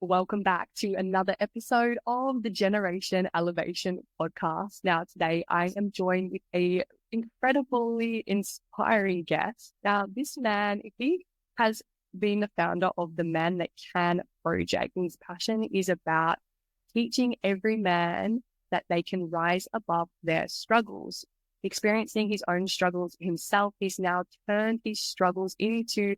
welcome back to another episode of the Generation Elevation podcast. Now, today I am joined with a incredibly inspiring guest. Now, this man, he has been the founder of the Man That Can project. And his passion is about teaching every man that they can rise above their struggles. Experiencing his own struggles himself, he's now turned his struggles into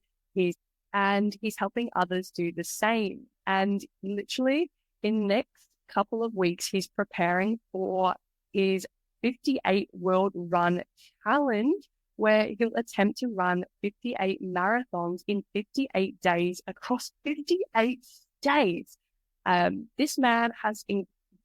and he's helping others do the same. And literally in the next couple of weeks, he's preparing for his 58 World Run Challenge, where he'll attempt to run 58 marathons in 58 days across 58 states. This man has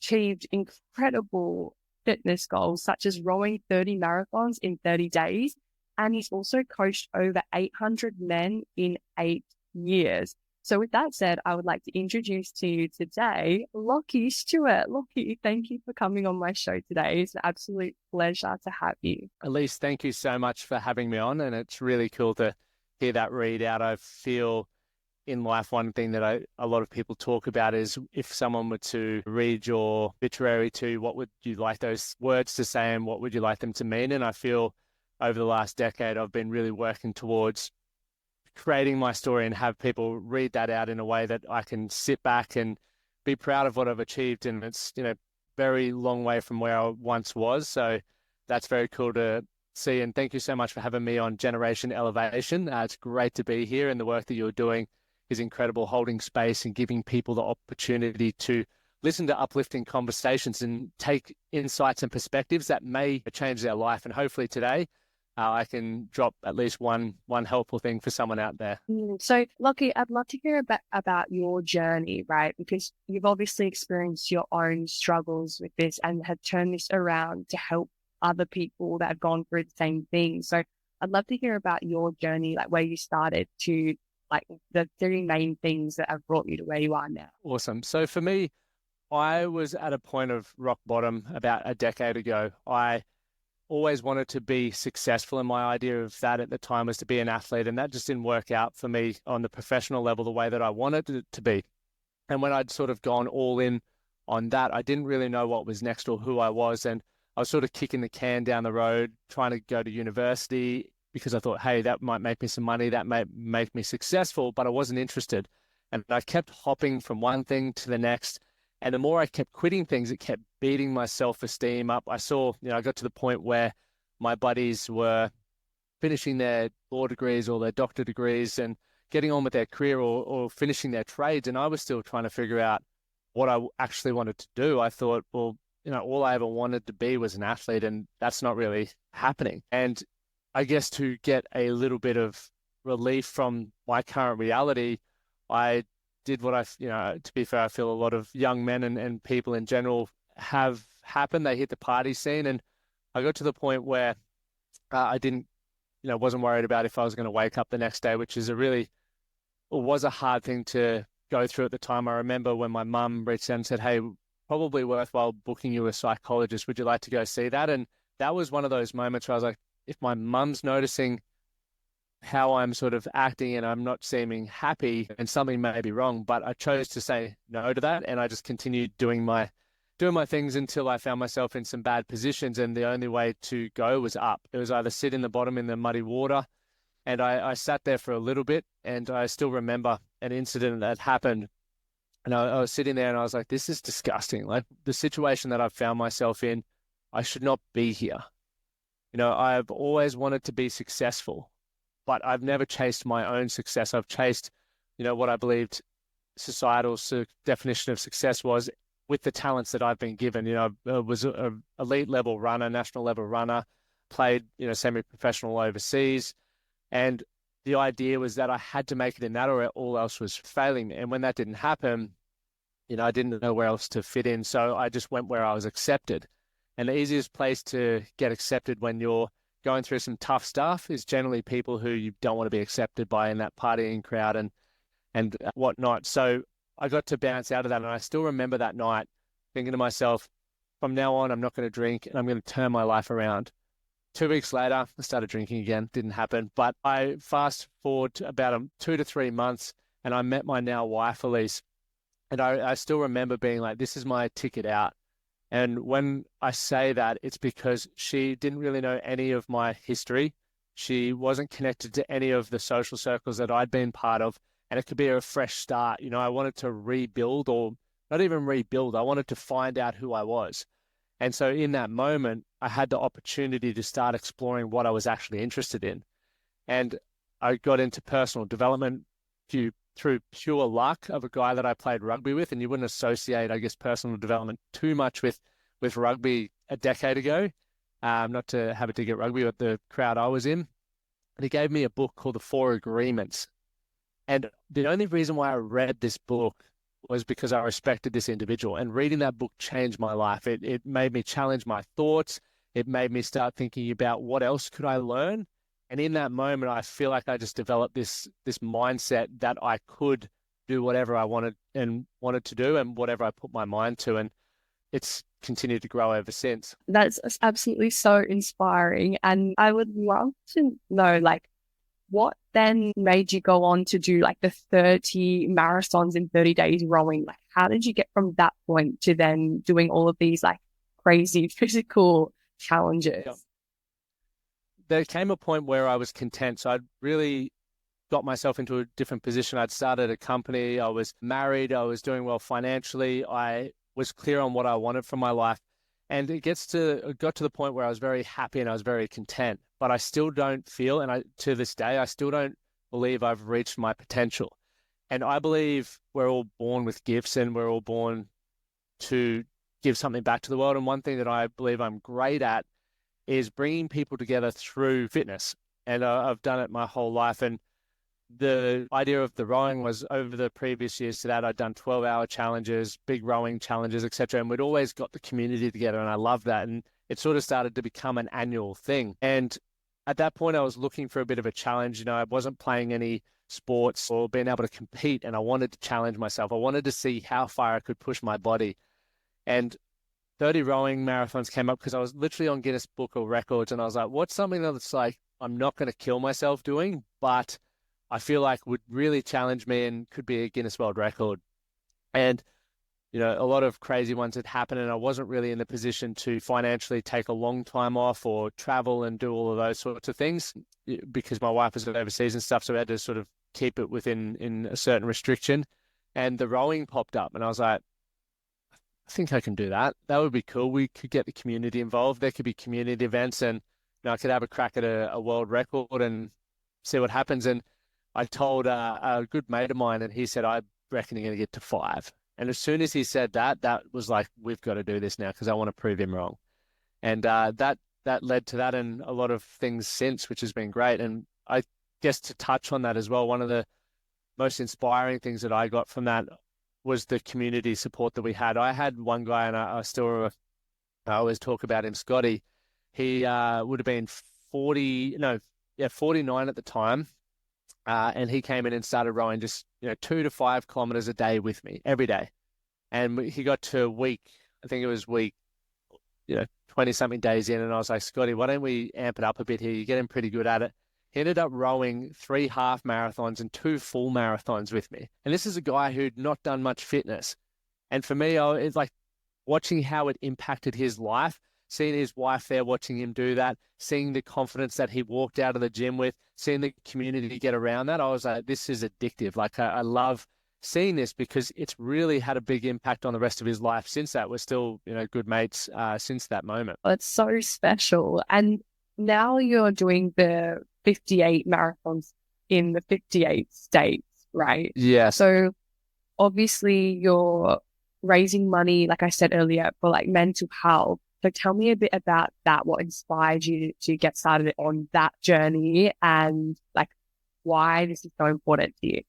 achieved incredible fitness goals, such as rowing 30 marathons in 30 days. And he's also coached over 800 men in 8 years. So with that said, I would like to introduce to you today, Lachlan Stuart. Lachie, thank you for coming on my show today. It's an absolute pleasure to have you. Elise, thank you so much for having me on. And it's really cool to hear that read out. I feel in life, one thing that a lot of people talk about is if someone were to read your obituary to you, what would you like those words to say and what would you like them to mean? And I feel over the last decade, I've been really working towards creating my story and have people read that out in a way that I can sit back and be proud of what I've achieved. And it's, very long way from where I once was. So that's very cool to see. And thank you so much for having me on Generation Elevation. It's great to be here, and the work that you're doing is incredible, holding space and giving people the opportunity to listen to uplifting conversations and take insights and perspectives that may change their life. And hopefully today, I can drop at least one helpful thing for someone out there. So, Lachie, I'd love to hear about your journey, right? Because you've obviously experienced your own struggles with this and have turned this around to help other people that have gone through the same thing. So I'd love to hear about your journey, like where you started to, like the three main things that have brought you to where you are now. Awesome. So for me, I was at a point of rock bottom about a decade ago. I always wanted to be successful, and my idea of that at the time was to be an athlete, and that just didn't work out for me on the professional level the way that I wanted it to be. And when I'd sort of gone all in on that, I didn't really know what was next or who I was, and I was sort of kicking the can down the road, trying to go to university because I thought, hey, that might make me some money, that might make me successful, but I wasn't interested. And I kept hopping from one thing to the next. And the more I kept quitting things, it kept beating my self-esteem up. I saw, I got to the point where my buddies were finishing their law degrees or their doctor degrees and getting on with their career or finishing their trades. And I was still trying to figure out what I actually wanted to do. I thought, well, all I ever wanted to be was an athlete, and that's not really happening. And I guess to get a little bit of relief from my current reality, I did what to be fair, I feel a lot of young men and people in general have happened. They hit the party scene, and I got to the point where I didn't, wasn't worried about if I was going to wake up the next day, which is was a hard thing to go through at the time. I remember when my mum reached out and said, hey, probably worthwhile booking you a psychologist. Would you like to go see that? And that was one of those moments where I was like, if my mum's noticing how I'm sort of acting and I'm not seeming happy, and something may be wrong, but I chose to say no to that. And I just continued doing my things until I found myself in some bad positions. And the only way to go was up. It was either sit in the bottom in the muddy water. And I sat there for a little bit, and I still remember an incident that happened. And I was sitting there and I was like, this is disgusting. Like the situation that I've found myself in, I should not be here. I've always wanted to be successful, but I've never chased my own success. I've chased, what I believed societal definition of success was with the talents that I've been given. I was an elite level runner, national level runner, played, semi-professional overseas. And the idea was that I had to make it in that or all else was failing. And when that didn't happen, I didn't know where else to fit in. So I just went where I was accepted. And the easiest place to get accepted when you're going through some tough stuff is generally people who you don't want to be accepted by in that partying crowd and whatnot. So I got to bounce out of that. And I still remember that night thinking to myself, from now on, I'm not going to drink and I'm going to turn my life around. 2 weeks later, I started drinking again. Didn't happen. But I fast forward to about 2 to 3 months and I met my now wife, Elise. And I still remember being like, this is my ticket out. And when I say that, it's because she didn't really know any of my history. She wasn't connected to any of the social circles that I'd been part of. And it could be a fresh start. I wanted to rebuild, or not even rebuild. I wanted to find out who I was. And so in that moment, I had the opportunity to start exploring what I was actually interested in. And I got into personal development through pure luck of a guy that I played rugby with. And you wouldn't associate, I guess, personal development too much with rugby a decade ago. Not to have a dig at rugby, but the crowd I was in. And he gave me a book called The Four Agreements. And the only reason why I read this book was because I respected this individual. And reading that book changed my life. It made me challenge my thoughts. It made me start thinking about what else could I learn. And in that moment, I feel like I just developed this mindset that I could do whatever I wanted to do and whatever I put my mind to. And it's continued to grow ever since. That's absolutely so inspiring. And I would love to know, like, what then made you go on to do like the 30 marathons in 30 days rowing? Like, how did you get from that point to then doing all of these like crazy physical challenges? Yep. There came a point where I was content. So I'd really got myself into a different position. I'd started a company. I was married. I was doing well financially. I was clear on what I wanted from my life. And it got to the point where I was very happy and I was very content, but I still don't feel, to this day, I still don't believe I've reached my potential. And I believe we're all born with gifts and we're all born to give something back to the world. And one thing that I believe I'm great at is bringing people together through fitness. And I've done it my whole life. And the idea of the rowing was, over the previous years to that, I'd done 12-hour challenges, big rowing challenges, etc. And we'd always got the community together, and I loved that. And it sort of started to become an annual thing. And at that point, I was looking for a bit of a challenge. I wasn't playing any sports or being able to compete, and I wanted to challenge myself. I wanted to see how far I could push my body. And 30 rowing marathons came up because I was literally on Guinness Book of Records, and I was like, what's something that's like, I'm not going to kill myself doing, but I feel like would really challenge me and could be a Guinness World Record. And, a lot of crazy ones had happened, and I wasn't really in the position to financially take a long time off or travel and do all of those sorts of things because my wife was overseas and stuff. So we had to sort of keep it in a certain restriction. And the rowing popped up, and I was like, I think I can do that. That would be cool. We could get the community involved. There could be community events, and I could have a crack at a world record and see what happens. And I told a good mate of mine, and he said, I reckon you're going to get to 5. And as soon as he said that, that was like, we've got to do this now because I want to prove him wrong. And that led to that and a lot of things since, which has been great. And I guess to touch on that as well, one of the most inspiring things that I got from that was the community support that we had. I had one guy, and I always talk about him, Scotty. He would have been 49 at the time. And he came in and started rowing just 2 to 5 kilometers a day with me every day. And he got to week 20 something days in, and I was like, Scotty, why don't we amp it up a bit here? You're getting pretty good at it. He ended up rowing 3 half marathons and 2 full marathons with me. And this is a guy who'd not done much fitness. And for me, it's like watching how it impacted his life, seeing his wife there watching him do that, seeing the confidence that he walked out of the gym with, seeing the community get around that. I was like, this is addictive. Like, I love seeing this because it's really had a big impact on the rest of his life since that. We're still, good mates since that moment. It's so special. And now you're doing the 58 marathons in the 58 states, right? Yeah. So obviously you're raising money, like I said earlier, for like mental health. So tell me a bit about that. What inspired you to get started on that journey, and like why this is so important to you?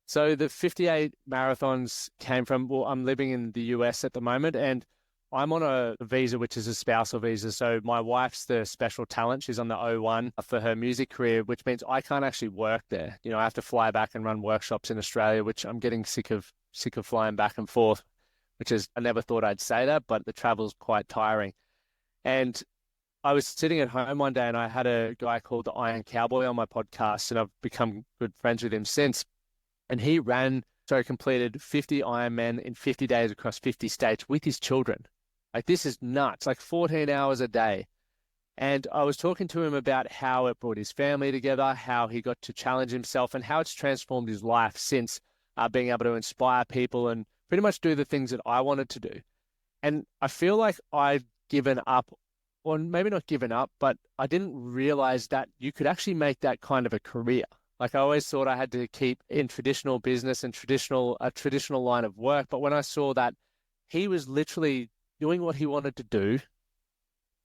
So the 58 marathons came from, I'm living in the US at the moment, and I'm on a visa, which is a spousal visa. So my wife's the special talent. She's on the O1 for her music career, which means I can't actually work there. I have to fly back and run workshops in Australia, which I'm getting sick of flying back and forth, which is, I never thought I'd say that, but the travel's quite tiring. And I was sitting at home one day, and I had a guy called the Iron Cowboy on my podcast, and I've become good friends with him since. And he ran So completed 50 Ironman in 50 days across 50 states with his children. Like this is nuts, like 14 hours a day. And I was talking to him about how it brought his family together, how he got to challenge himself, and how it's transformed his life since being able to inspire people and pretty much do the things that I wanted to do. And I feel like I'd given up, or maybe not given up, but I didn't realize that you could actually make that kind of a career. Like I always thought I had to keep in traditional business and a traditional line of work. But when I saw that he was literally doing what he wanted to do,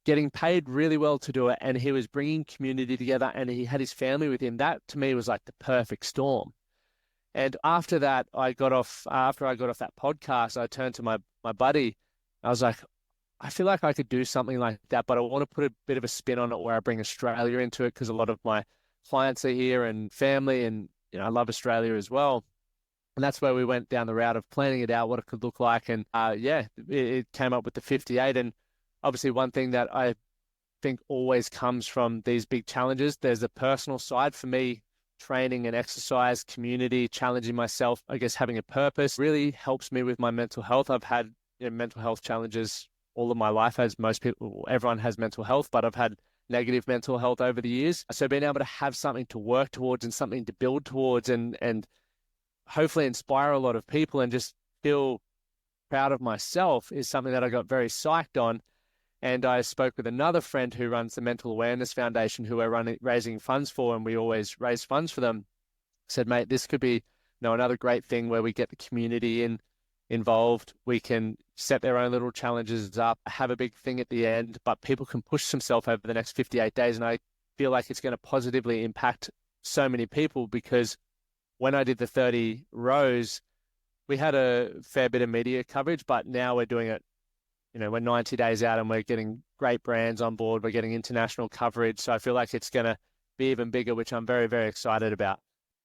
getting paid really well to do it, and he was bringing community together and he had his family with him, that to me was like the perfect storm. And after that, after I got off that podcast, I turned to my buddy. I was like, I feel like I could do something like that, but I want to put a bit of a spin on it where I bring Australia into it because a lot of my clients are here and family, and I love Australia as well. And that's where we went down the route of planning it out, what it could look like. And yeah, it came up with the 58. And obviously one thing that I think always comes from these big challenges, there's a personal side for me. Training and exercise, community, challenging myself, I guess having a purpose really helps me with my mental health. I've had mental health challenges all of my life, as most people, everyone has mental health, but I've had negative mental health over the years. So being able to have something to work towards and something to build towards and hopefully inspire a lot of people and just feel proud of myself is something that I got very psyched on. And I spoke with another friend who runs the Mental Awareness Foundation, who we're raising funds for, and we always raise funds for them. Said, mate, this could be another great thing where we get the community involved. We can set their own little challenges up, have a big thing at the end, but people can push themselves over the next 58 days. And I feel like it's going to positively impact so many people because when I did the 30 rows, we had a fair bit of media coverage, but now we're doing it. We're 90 days out and we're getting great brands on board. We're getting international coverage. So I feel like it's going to be even bigger, which I'm very, very excited about.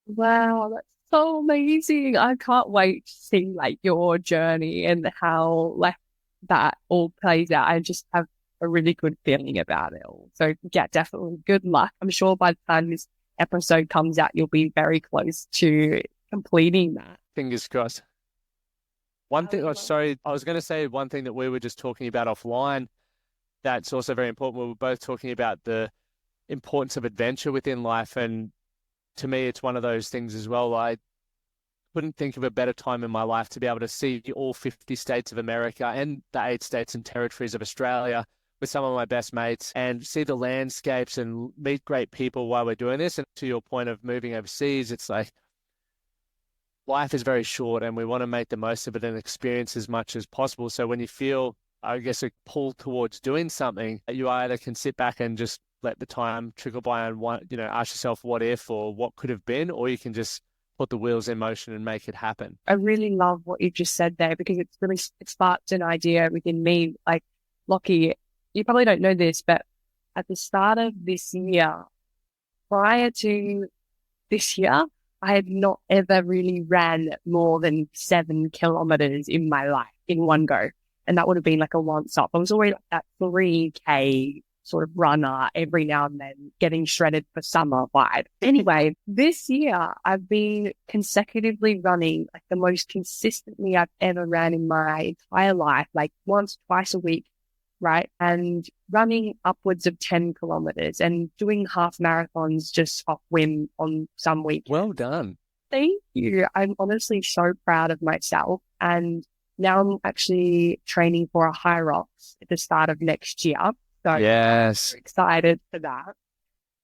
Wow, that's so amazing. I can't wait to see like your journey and how like that all plays out. I just have a really good feeling about it all. So yeah, definitely good luck. I'm sure by the time this episode comes out, you'll be very close to completing that. Fingers crossed. One thing, sorry, I was going to say one thing that we were just talking about offline that's also very important. We were both talking about the importance of adventure within life. And to me, it's one of those things as well. I couldn't think of a better time in my life to be able to see all 50 states of America and the 8 states and territories of Australia with some of my best mates and see the landscapes and meet great people while we're doing this. And to your point of moving overseas, it's like, life is very short and we want to make the most of it and experience as much as possible. So when you feel, I guess, a pull towards doing something, you either can sit back and just let the time trickle by and ask yourself what if or what could have been, or you can just put the wheels in motion and make it happen. I really love what you just said there because it sparked an idea within me. Like, Lachie, you probably don't know this, but at the start of this year, prior to this year, I had not ever really ran more than 7 kilometers in my life in one go. And that would have been like a once off. I was always like that 3K sort of runner every now and then, getting shredded for summer vibe. Anyway, this year I've been consecutively running like the most consistently I've ever ran in my entire life, like once, twice a week. Right. And running upwards of 10 kilometers and doing half marathons just off whim on some weeks. Well done. Thank you. I'm honestly so proud of myself. And now I'm actually training for a high rocks at the start of next year. So yes, I'm excited for that.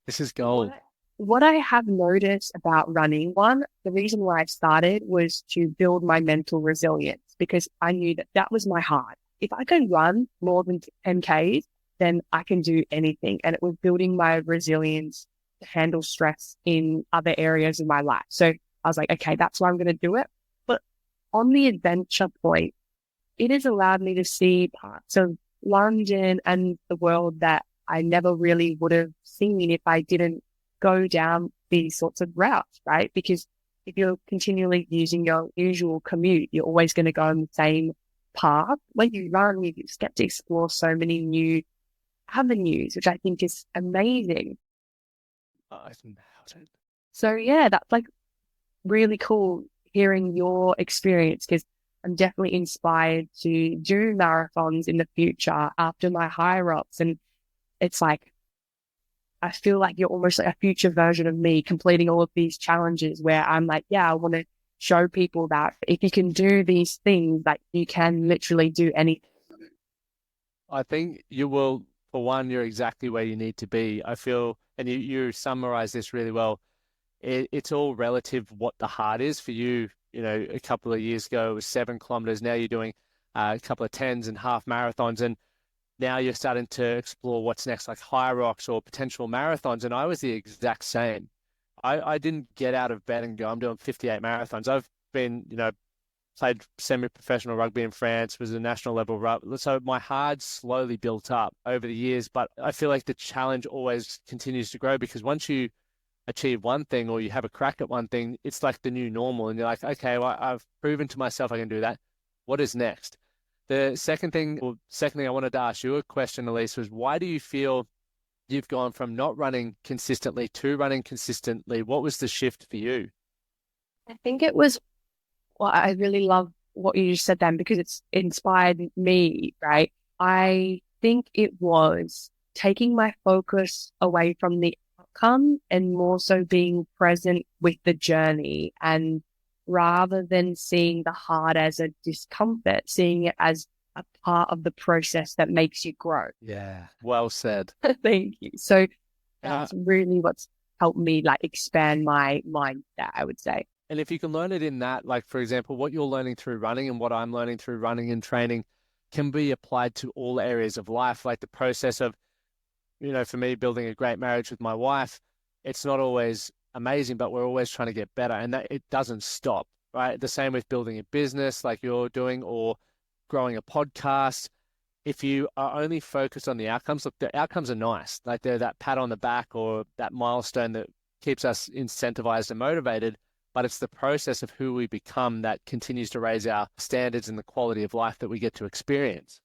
This is gold. What I have noticed about running, one, the reason why I started was to build my mental resilience because I knew that was my heart. If I can run more than 10 Ks, then I can do anything. And it was building my resilience to handle stress in other areas of my life. So I was like, okay, that's why I'm going to do it. But on the adventure point, it has allowed me to see parts of London and the world that I never really would have seen if I didn't go down these sorts of routes, right? Because if you're continually using your usual commute, you're always going to go on the same path. When you run, you just get to explore so many new avenues, which I think is amazing. I nailed it. So yeah, that's like really cool. hearing your experience, because I'm definitely inspired to do marathons in the future after my high rocks. And it's like, I feel like you're almost like a future version of me completing all of these challenges where I'm like, yeah, I want to show people that if you can do these things, like you can literally do anything. I think you will, for one, you're exactly where you need to be. I feel, and you summarize this really well. It's all relative what the heart is for you. You know, a couple of years ago, it was 7 kilometers. Now you're doing a couple of tens and half marathons. And now you're starting to explore what's next, like high rocks or potential marathons. And I was the exact same. I didn't get out of bed and go, I'm doing 58 marathons. I've been, played semi-professional rugby in France, was a national level rugby. So my heart slowly built up over the years, but I feel like the challenge always continues to grow because once you achieve one thing or you have a crack at one thing, it's like the new normal. And you're like, okay, well, I've proven to myself I can do that. What is next? The second thing I wanted to ask you a question, Elise, was why do you feel you've gone from not running consistently to running consistently? What was the shift for you? I think it was, well, I really love what you just said then because it's inspired me, right? I think it was taking my focus away from the outcome and more so being present with the journey, and rather than seeing the hard as a discomfort, seeing it as a part of the process that makes you grow. Yeah, well said. Thank you. So Uh, that's really what's helped me like expand my mindset, I would say. and if you can learn it in that, like for example, what you're learning through running and what I'm learning through running and training can be applied to all areas of life, like the process of, for me, building a great marriage with my wife, it's not always amazing, but we're always trying to get better and that it doesn't stop, right? The same with building a business like you're doing or growing a podcast. If you are only focused on the outcomes, look, the outcomes are nice. Like they're that pat on the back or that milestone that keeps us incentivized and motivated, but it's the process of who we become that continues to raise our standards and the quality of life that we get to experience.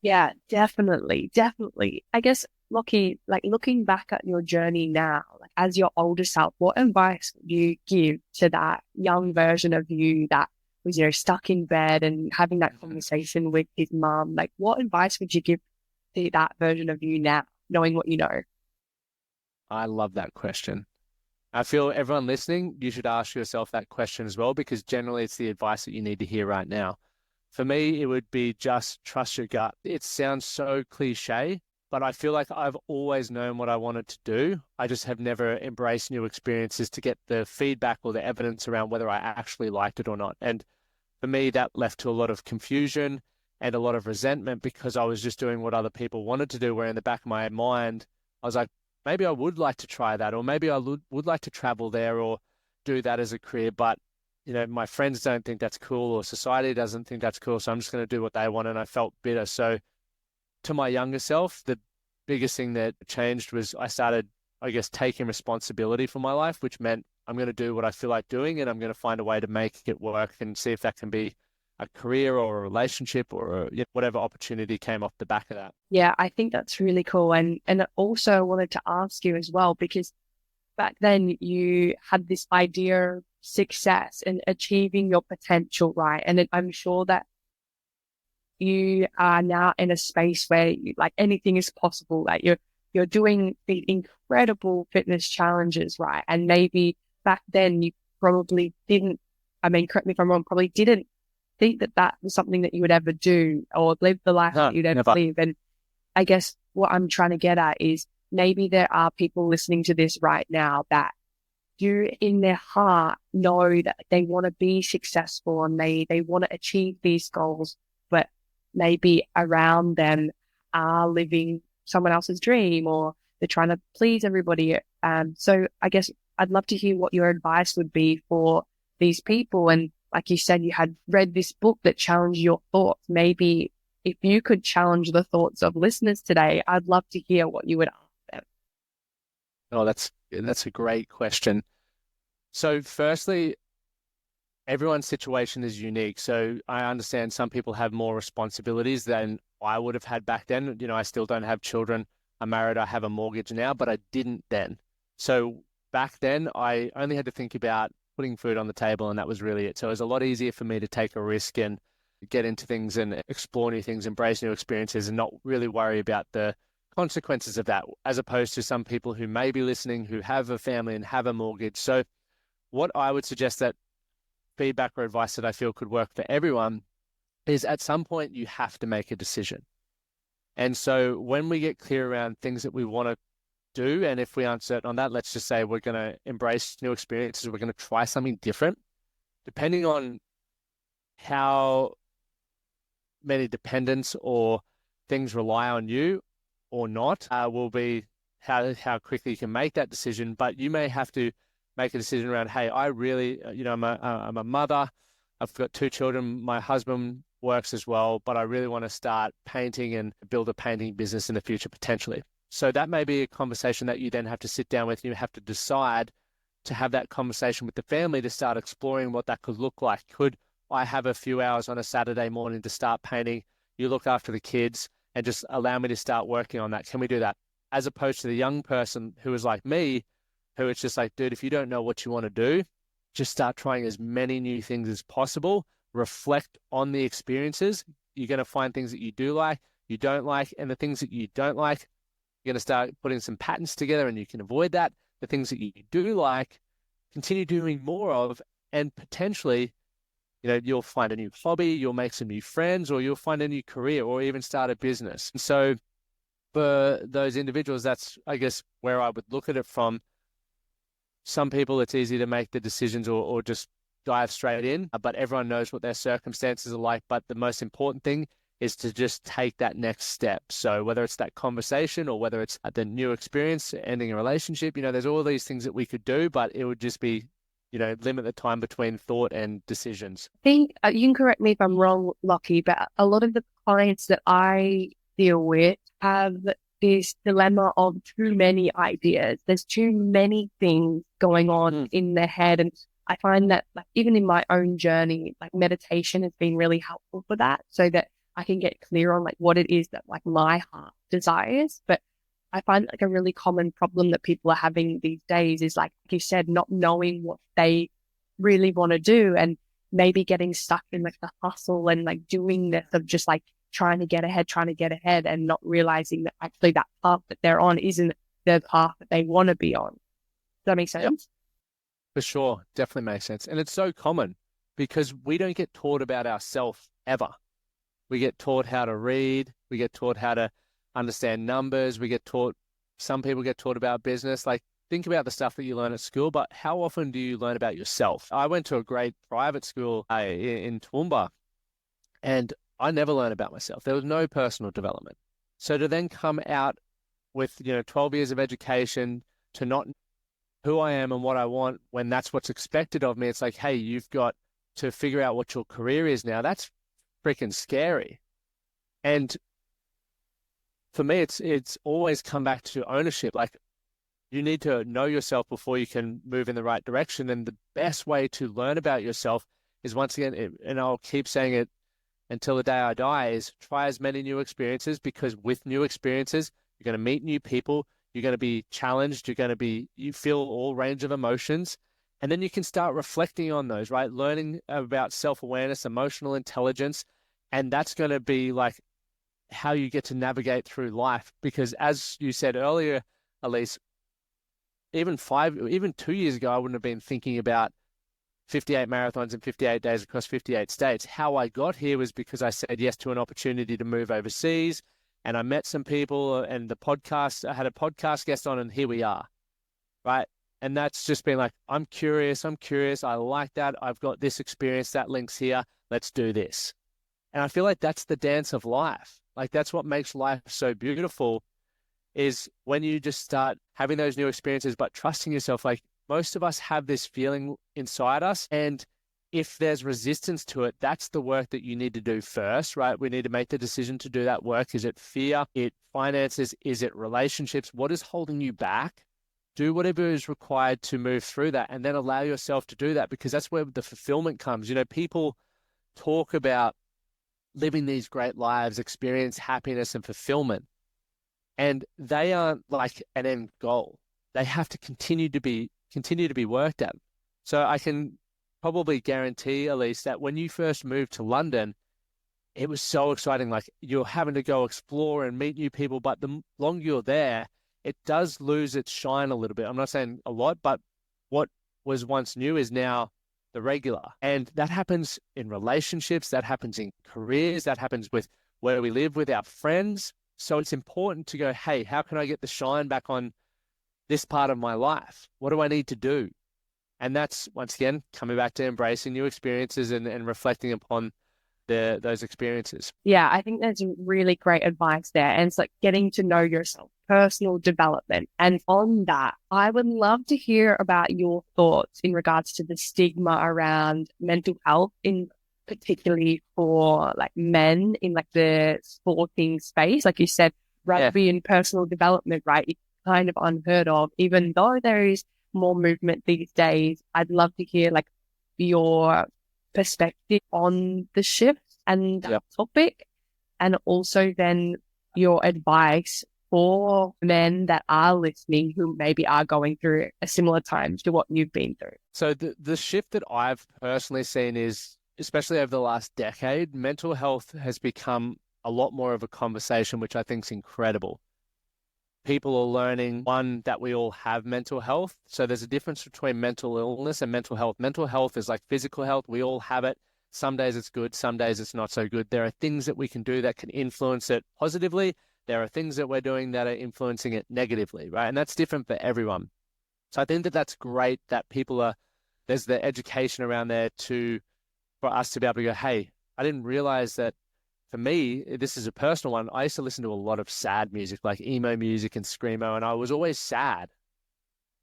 Yeah, definitely, definitely. I guess, Lockie, like looking back at your journey now, like as your older self, what advice would you give to that young version of you that was, stuck in bed and having that conversation with his mom? Like, what advice would you give to that version of you now, knowing what you know? I love that question. I feel everyone listening, you should ask yourself that question as well, because generally it's the advice that you need to hear right now. For me, it would be just trust your gut. It sounds so cliche, but I feel like I've always known what I wanted to do. I just have never embraced new experiences to get the feedback or the evidence around whether I actually liked it or not. And for me, that left to a lot of confusion and a lot of resentment because I was just doing what other people wanted to do, where in the back of my mind, I was like, maybe I would like to try that, or maybe I would like to travel there or do that as a career. But, my friends don't think that's cool or society doesn't think that's cool. So I'm just going to do what they want. And I felt bitter. So to my younger self, the biggest thing that changed was I started, I guess, taking responsibility for my life, which meant I'm going to do what I feel like doing and I'm going to find a way to make it work and see if that can be a career or a relationship or whatever opportunity came off the back of that. Yeah, I think that's really cool. And also I wanted to ask you as well, because back then you had this idea of success and achieving your potential, right? And I'm sure that you are now in a space where like anything is possible. Like you're doing the incredible fitness challenges, right? And maybe back then you probably didn't, I mean, correct me if I'm wrong, probably didn't think that that was something that you would ever do or live the life No, that you'd ever never. live. And I guess what I'm trying to get at is maybe there are people listening to this right now that do in their heart know that they want to be successful and they want to achieve these goals, but maybe around them are living someone else's dream or they're trying to please everybody. So I guess I'd love to hear what your advice would be for these people. And like you said, you had read this book that challenged your thoughts. Maybe if you could challenge the thoughts of listeners today, I'd love to hear what you would ask them. Oh, that's a great question. So firstly, everyone's situation is unique. So I understand some people have more responsibilities than I would have had back then. I still don't have children. I'm married. I have a mortgage now, but I didn't then. So back then, I only had to think about putting food on the table, and that was really it. So it was a lot easier for me to take a risk and get into things and explore new things, embrace new experiences, and not really worry about the consequences of that, as opposed to some people who may be listening who have a family and have a mortgage. So what I would suggest, that feedback or advice that I feel could work for everyone, is at some point you have to make a decision. And so when we get clear around things that we want to do, and if we aren't certain on that, let's just say we're going to embrace new experiences, we're going to try something different, depending on how many dependents or things rely on you or not, will be how quickly you can make that decision. But you may have to make a decision around, hey, I really, I'm a mother, I've got 2 children, my husband works as well, but I really want to start painting and build a painting business in the future potentially. So that may be a conversation that you then have to sit down with. You have to decide to have that conversation with the family to start exploring what that could look like. Could I have a few hours on a Saturday morning to start painting? You look after the kids and just allow me to start working on that. Can we do that? As opposed to the young person who is like me, who it's just like, dude, if you don't know what you want to do, just start trying as many new things as possible. Reflect on the experiences. You're going to find things that you do like, you don't like, and the things that you don't like, you're going to start putting some patterns together and you can avoid that. The things that you do like, continue doing more of, and potentially, you'll find a new hobby, you'll make some new friends, or you'll find a new career, or even start a business. And so for those individuals, that's, I guess, where I would look at it from. Some people, it's easy to make the decisions or just dive straight in, but everyone knows what their circumstances are like. But the most important thing is to just take that next step. So whether it's that conversation or whether it's the new experience, ending a relationship, there's all these things that we could do, but it would just be, limit the time between thought and decisions. I think you can correct me if I'm wrong, Lachie, but a lot of the clients that I deal with have this dilemma of too many ideas. There's too many things going on in their head. And I find that, like, even in my own journey, like, meditation has been really helpful for that, so that I can get clear on, like, what it is that, like, my heart desires. But I find, like, a really common problem that people are having these days is, like you said, not knowing what they really want to do, and maybe getting stuck in, like, the hustle and, like, doing this of just, like, trying to get ahead and not realizing that actually that path that they're on isn't the path that they want to be on. Does that make sense? Yep. For sure. Definitely makes sense. And it's so common because we don't get taught about ourselves ever. We get taught how to read. We get taught how to understand numbers. Some people get taught about business. Like, think about the stuff that you learn at school, but how often do you learn about yourself? I went to a great private school in Toowoomba, and I never learned about myself. There was no personal development. So to then come out with, 12 years of education, to not know who I am and what I want, when that's what's expected of me, it's like, hey, you've got to figure out what your career is now. That's freaking scary. And for me, it's always come back to ownership. Like, you need to know yourself before you can move in the right direction. And the best way to learn about yourself is, once again, and I'll keep saying it until the day I die, is try as many new experiences, because with new experiences, you're going to meet new people, you're going to be challenged, you feel all range of emotions, and then you can start reflecting on those, right? Learning about self-awareness, emotional intelligence, and that's going to be like how you get to navigate through life. Because as you said earlier, Elise, even 2 years ago, I wouldn't have been thinking about 58 marathons in 58 days across 58 states. How I got here was because I said yes to an opportunity to move overseas, and I met some people, and I had a podcast guest on, and here we are, right? And that's just been like, I'm curious, I like that, I've got this experience, that links here, let's do this. And I feel like that's the dance of life. Like, that's what makes life so beautiful, is when you just start having those new experiences, but trusting yourself. Like, most of us have this feeling inside us, and if there's resistance to it, that's the work that you need to do first, right? We need to make the decision to do that work. Is it fear? Is it finances? Is it relationships? What is holding you back? Do whatever is required to move through that, and then allow yourself to do that, because that's where the fulfillment comes. People talk about living these great lives, experience happiness and fulfillment, and they aren't like an end goal. They have to continue to be worked at. So I can probably guarantee, Elise, that when you first moved to London, it was so exciting. Like you're having to go explore and meet new people, but the longer you're there, it does lose its shine a little bit. I'm not saying a lot, but what was once new is now the regular. And that happens in relationships, that happens in careers, that happens with where we live with our friends. So it's important to go, hey, how can I get the shine back on this part of my life? What do I need to do? And that's, once again, coming back to embracing new experiences and reflecting upon those experiences. Yeah, I think that's really great advice there. And it's like getting to know yourself, personal development. And on that, I would love to hear about your thoughts in regards to the stigma around mental health, in particularly for like men in like the sporting space. Like you said, rugby and personal development, right? It's kind of unheard of, even though there is more movement these days. I'd love to hear like your perspective on the shift and that topic, and also then your advice for men that are listening who maybe are going through a similar time to what you've been through. So the shift that I've personally seen is, especially over the last decade, mental health has become a lot more of a conversation, which I think is incredible. People are learning, one, that we all have mental health. So there's a difference between mental illness and mental health. Mental health is like physical health. We all have it. Some days it's good, some days it's not so good. There are things that we can do that can influence it positively. There are things that we're doing that are influencing it negatively, right? And that's different for everyone. So I think that that's great that there's the education around there for us to be able to go, hey, I didn't realize that. For me, this is a personal one. I used to listen to a lot of sad music, like emo music and screamo, and I was always sad.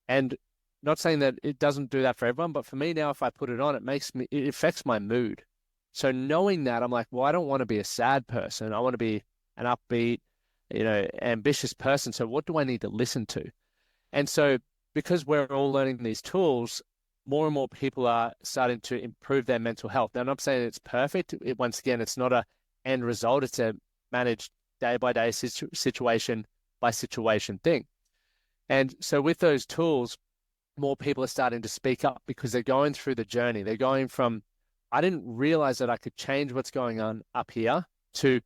And not saying that it doesn't do that for everyone, but for me now, if I put it on, it affects my mood. So knowing that, I'm like, well, I don't want to be a sad person. I want to be an upbeat, ambitious person. So what do I need to listen to? And so because we're all learning these tools, more and more people are starting to improve their mental health. Now, I'm not saying it's perfect. Once again, it's not a end result. It's a managed day by day situation by situation thing. And so with those tools, more people are starting to speak up because they're going through the journey. They're going from, I didn't realize that I could change what's going on up here, to,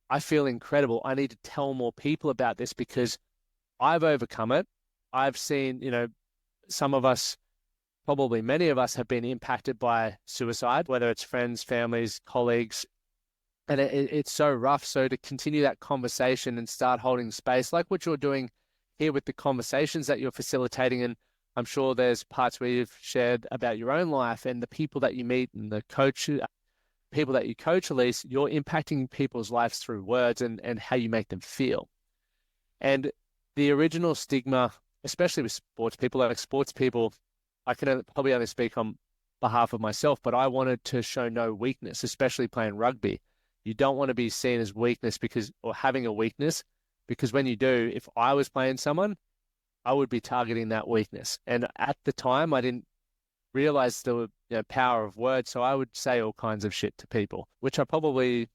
I feel incredible. I need to tell more people about this because I've overcome it. I've seen, some of us, probably many of us, have been impacted by suicide, whether it's friends, families, colleagues. And it's so rough. So to continue that conversation and start holding space, like what you're doing here with the conversations that you're facilitating, and I'm sure there's parts where you've shared about your own life and the people that you meet and the people that you coach, Elise, you're impacting people's lives through words and how you make them feel. And the original stigma, especially with sports people, I can probably only speak on behalf of myself, but I wanted to show no weakness, especially playing rugby. You don't want to be seen as weakness or having a weakness, because when you do, if I was playing someone, I would be targeting that weakness. And at the time, I didn't realize the power of words, so I would say all kinds of shit to people, which I probably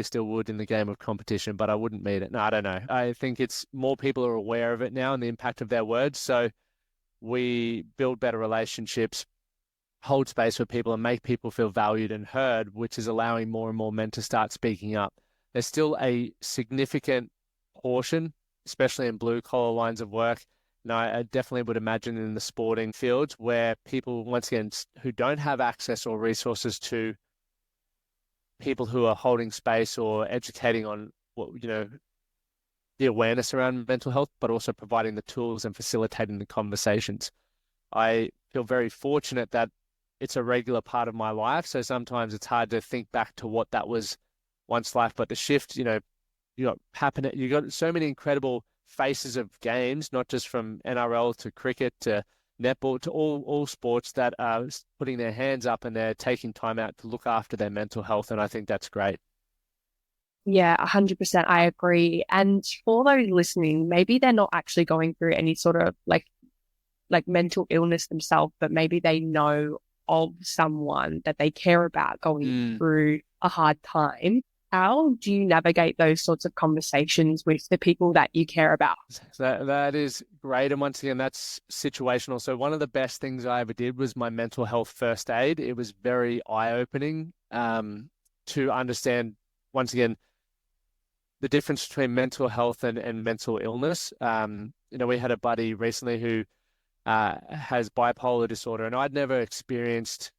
still would in the game of competition, but I wouldn't mean it. No, I don't know. I think it's more people are aware of it now and the impact of their words, so we build better relationships, hold space for people and make people feel valued and heard, which is allowing more and more men to start speaking up. There's still a significant portion, especially in blue collar lines of work. And I definitely would imagine in the sporting fields where people, once again, who don't have access or resources to people who are holding space or educating on the awareness around mental health, but also providing the tools and facilitating the conversations. I feel very fortunate that it's a regular part of my life. So sometimes it's hard to think back to what that was once life. But the shift, you got so many incredible faces of games, not just from NRL to cricket to netball to all sports that are putting their hands up and they're taking time out to look after their mental health. And I think that's great. Yeah, 100%. I agree. And for those listening, maybe they're not actually going through any sort of like mental illness themselves, but maybe they know of someone that they care about going through a hard time. How do you navigate those sorts of conversations with the people that you care about? That is great. And once again, that's situational. So one of the best things I ever did was my mental health first aid. It was very eye-opening to understand, once again, the difference between mental health and mental illness. We had a buddy recently who has bipolar disorder, and I'd never experienced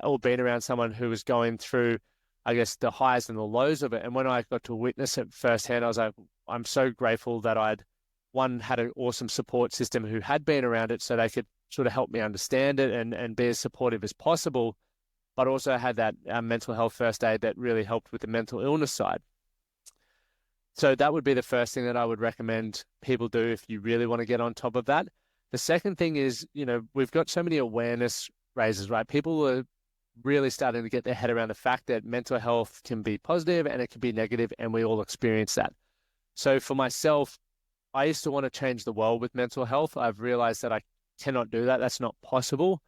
or been around someone who was going through, I guess, the highs and the lows of it. And when I got to witness it firsthand, I was like, I'm so grateful that I'd, one, had an awesome support system who had been around it so they could sort of help me understand it and be as supportive as possible, but also had that mental health first aid that really helped with the mental illness side. So that would be the first thing that I would recommend people do if you really want to get on top of that. The second thing is, we've got so many awareness raises, right? People are really starting to get their head around the fact that mental health can be positive and it can be negative, and we all experience that. So for myself, I used to want to change the world with mental health. I've realized that I cannot do that. That's not possible,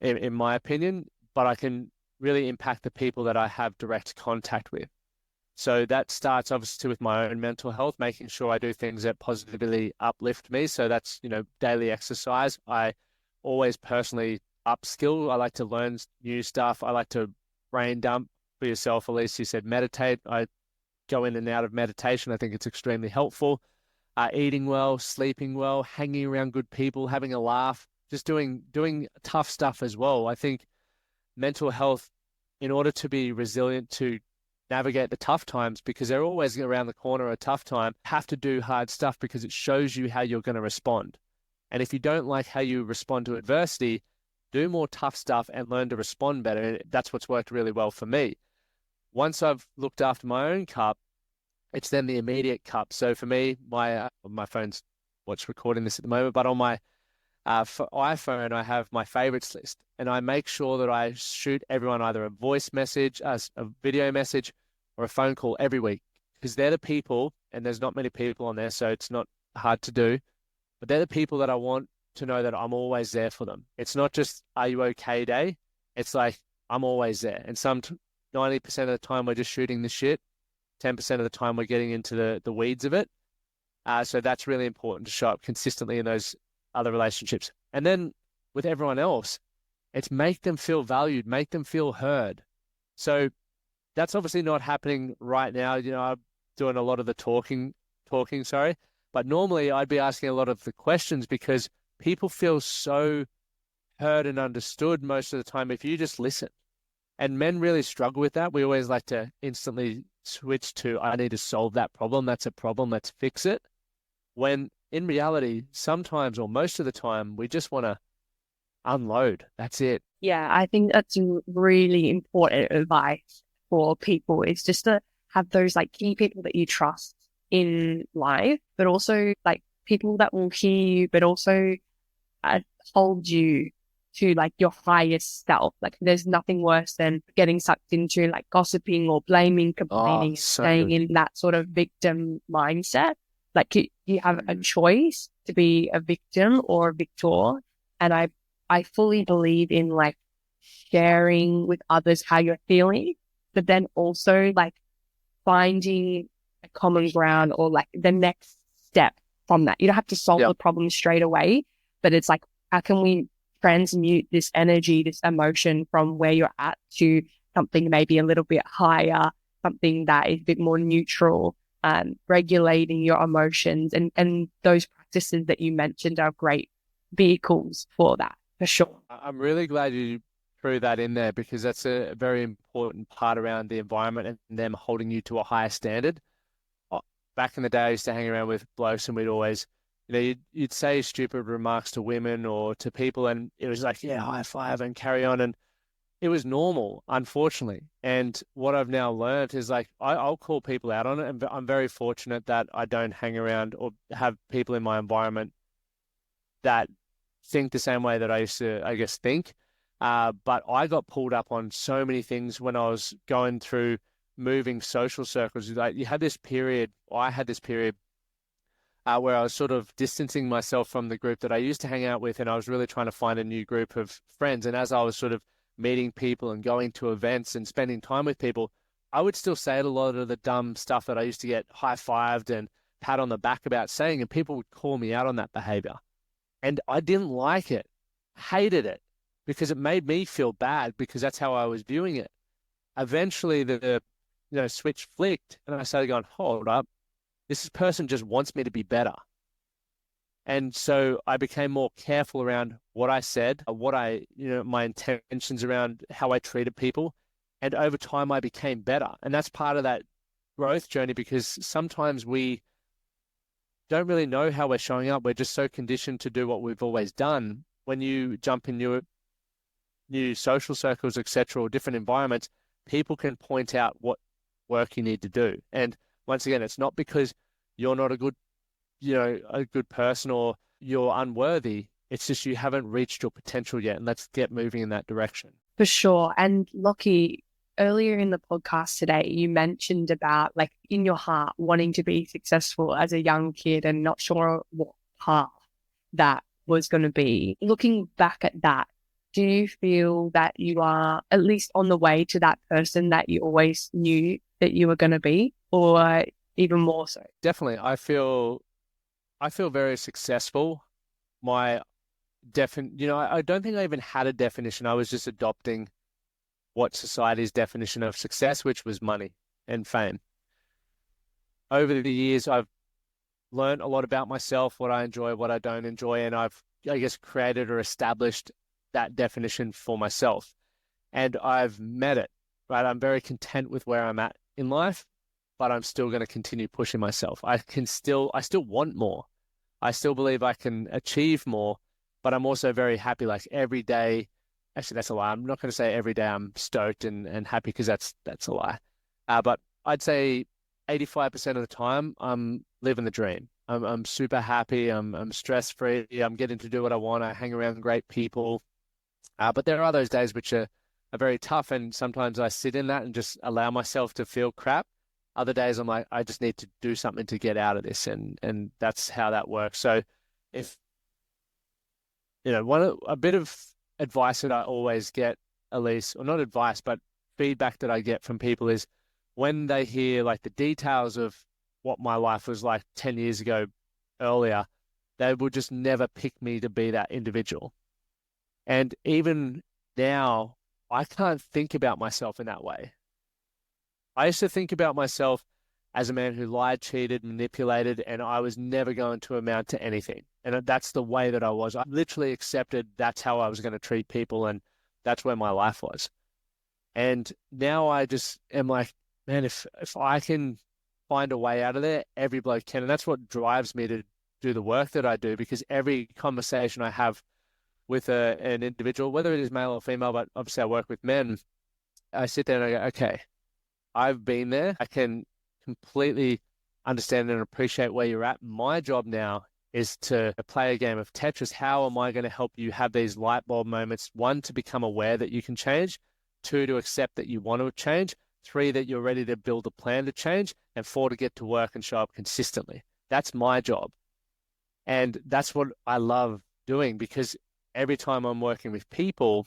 in my opinion, but I can really impact the people that I have direct contact with. So that starts obviously with my own mental health, making sure I do things that positively uplift me. So that's, daily exercise. I always personally upskill. I like to learn new stuff. I like to brain dump. For yourself, Elise, you said meditate. I go in and out of meditation. I think it's extremely helpful. Eating well, sleeping well, hanging around good people, having a laugh, just doing tough stuff as well. I think mental health, in order to be resilient to navigate the tough times, because they're always around the corner, a tough time, have to do hard stuff because it shows you how you're going to respond. And if you don't like how you respond to adversity, do more tough stuff and learn to respond better. And that's what's worked really well for me. Once I've looked after my own cup, it's then the immediate cup. So for me, my phone's what's recording this at the moment, but on my iPhone, I have my favorites list, and I make sure that I shoot everyone either a voice message, a video message, or a phone call every week, because they're the people, and there's not many people on there, so it's not hard to do, but they're the people that I want to know that I'm always there for them. It's not just, are you okay day? It's like, I'm always there. And 90% of the time we're just shooting the shit. 10% of the time we're getting into the weeds of it. So that's really important to show up consistently in those other relationships. And then with everyone else, it's make them feel valued, make them feel heard. So that's obviously not happening right now. I'm doing a lot of the talking, but normally I'd be asking a lot of the questions, because people feel so heard and understood most of the time if you just listen. And men really struggle with that. We always like to instantly switch to, I need to solve that problem. That's a problem. Let's fix it. When in reality, sometimes or most of the time, we just want to unload. That's it. Yeah, I think that's really important advice for people, is just to have those like key people that you trust in life, but also like people that will hear you, but also hold you to like your highest self. Like there's nothing worse than getting sucked into like gossiping or blaming, complaining, staying in that sort of victim mindset. Like you have a choice to be a victim or a victor. And I fully believe in like sharing with others how you're feeling, but then also like finding a common ground or like the next step from that. You don't have to solve the problem straight away, but it's like, how can we transmute this energy, this emotion from where you're at to something maybe a little bit higher, something that is a bit more neutral, regulating your emotions. And those practices that you mentioned are great vehicles for that, for sure. I'm really glad you threw that in there, because that's a very important part around the environment and them holding you to a higher standard. Back in the day, I used to hang around with blokes, and we'd always, you'd say stupid remarks to women or to people, and it was like, yeah, high five and carry on. And it was normal, unfortunately. And what I've now learned is like, I'll call people out on it. And I'm very fortunate that I don't hang around or have people in my environment that think the same way that I used to, I guess, think. But I got pulled up on so many things when I was going through moving social circles. Like I had this period where I was sort of distancing myself from the group that I used to hang out with, and I was really trying to find a new group of friends. And as I was sort of meeting people and going to events and spending time with people, I would still say a lot of the dumb stuff that I used to get high-fived and pat on the back about saying, and people would call me out on that behavior. And I didn't like it, hated it, because it made me feel bad because that's how I was viewing it. Eventually, the switch flicked, and I started going, hold up, this person just wants me to be better. And so I became more careful around what I said, my intentions around how I treated people. And over time, I became better. And that's part of that growth journey, because sometimes we don't really know how we're showing up. We're just so conditioned to do what we've always done. When you jump in new social circles, etc., or different environments, people can point out what work you need to do. And once again, it's not because you're not a good person or you're unworthy. It's just you haven't reached your potential yet. And let's get moving in that direction. For sure. And Lachie, earlier in the podcast today, you mentioned about like in your heart wanting to be successful as a young kid and not sure what path that was going to be. Looking back at that, do you feel that you are at least on the way to that person that you always knew that you were going to be, or even more so? Definitely. I feel very successful. I don't think I even had a definition. I was just adopting what society's definition of success, which was money and fame. Over the years, I've learned a lot about myself, what I enjoy, what I don't enjoy, and I've, I guess, created or established that definition for myself. And I've met it, right? I'm very content with where I'm at in life, but I'm still going to continue pushing myself. I still want more. I still believe I can achieve more, but I'm also very happy. Like every day, actually, that's a lie. I'm not going to say every day I'm stoked and happy, because that's a lie. But I'd say 85% of the time I'm living the dream. I'm super happy. I'm stress free. I'm getting to do what I want. I hang around great people. But there are those days which are very tough, and sometimes I sit in that and just allow myself to feel crap. Other days I'm like, I just need to do something to get out of this, and that's how that works. So if a bit of advice that I always get, Elise, or not advice, but feedback that I get from people is when they hear like the details of what my life was like 10 years ago earlier, they would just never pick me to be that individual. And even now, I can't think about myself in that way. I used to think about myself as a man who lied, cheated, manipulated, and I was never going to amount to anything. And that's the way that I was. I literally accepted that's how I was going to treat people, and that's where my life was. And now I just am like, man, if I can find a way out of there, every bloke can. And that's what drives me to do the work that I do, because every conversation I have with an individual, whether it is male or female, but obviously I work with men, I sit there and I go, okay, I've been there. I can completely understand and appreciate where you're at. My job now is to play a game of Tetris. How am I going to help you have these light bulb moments? One, to become aware that you can change. Two, to accept that you want to change. Three, that you're ready to build a plan to change. And four, to get to work and show up consistently. That's my job. And that's what I love doing, because every time I'm working with people,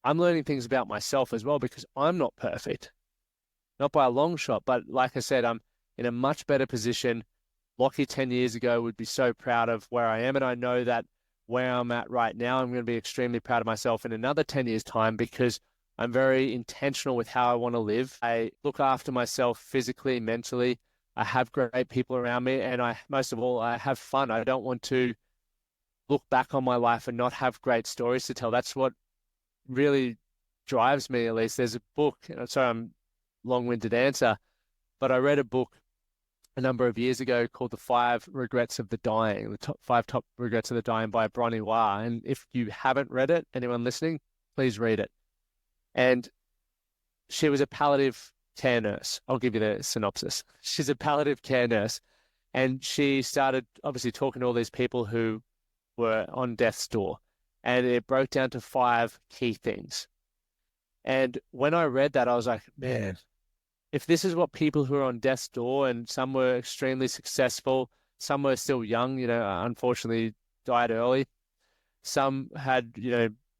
I'm learning things about myself as well, because I'm not perfect. Not by a long shot, but like I said, I'm in a much better position. Lachie 10 years ago would be so proud of where I am. And I know that where I'm at right now, I'm going to be extremely proud of myself in another 10 years' time, because I'm very intentional with how I want to live. I look after myself physically, mentally. I have great people around me. And most of all, I have fun. I don't want to look back on my life and not have great stories to tell. That's what really drives me, at least. There's a book, sorry, I'm long-winded answer, but I read a book a number of years ago called The Five Regrets of the Dying, the five top regrets of the dying by Bronnie Ware. And if you haven't read it, anyone listening, please read it. And she was a palliative care nurse. I'll give you the synopsis. She's a palliative care nurse, and she started obviously talking to all these people who were on death's door, and it broke down to 5 key things. And when I read that, I was like, man, if this is what people who are on death's door, and some were extremely successful, some were still young, unfortunately died early, some had,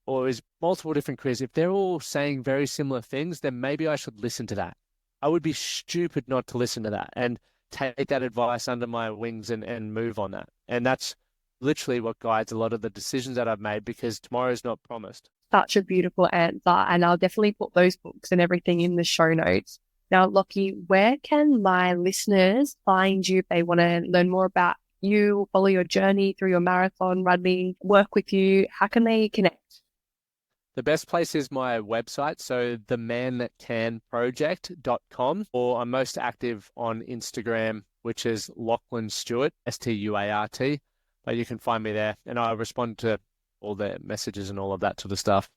or is multiple different careers, if they're all saying very similar things, then maybe I should listen to that. I would be stupid not to listen to that and take that advice under my wings and move on that. And that's literally what guides a lot of the decisions that I've made, because tomorrow is not promised. Such a beautiful answer. And I'll definitely put those books and everything in the show notes. Now, Lachie, where can my listeners find you if they want to learn more about you, follow your journey through your marathon running, work with you? How can they connect? The best place is my website, so themanthatcanproject.com, or I'm most active on Instagram, which is Lachlan Stuart, Stuart. But you can find me there, and I respond to all the messages and all of that sort of stuff.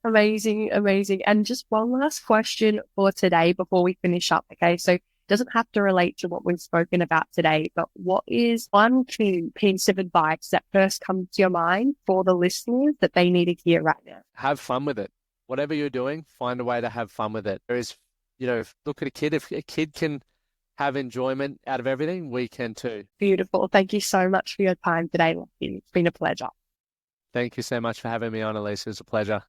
Amazing, amazing. And just one last question for today before we finish up. Okay. So it doesn't have to relate to what we've spoken about today, but what is one key piece of advice that first comes to your mind for the listeners that they need to hear right now? Have fun with it. Whatever you're doing, find a way to have fun with it. There is, look at a kid. If a kid can have enjoyment out of everything, we can too. Beautiful. Thank you so much for your time today, Lachie. It's been a pleasure. Thank you so much for having me on, Elise. It was a pleasure.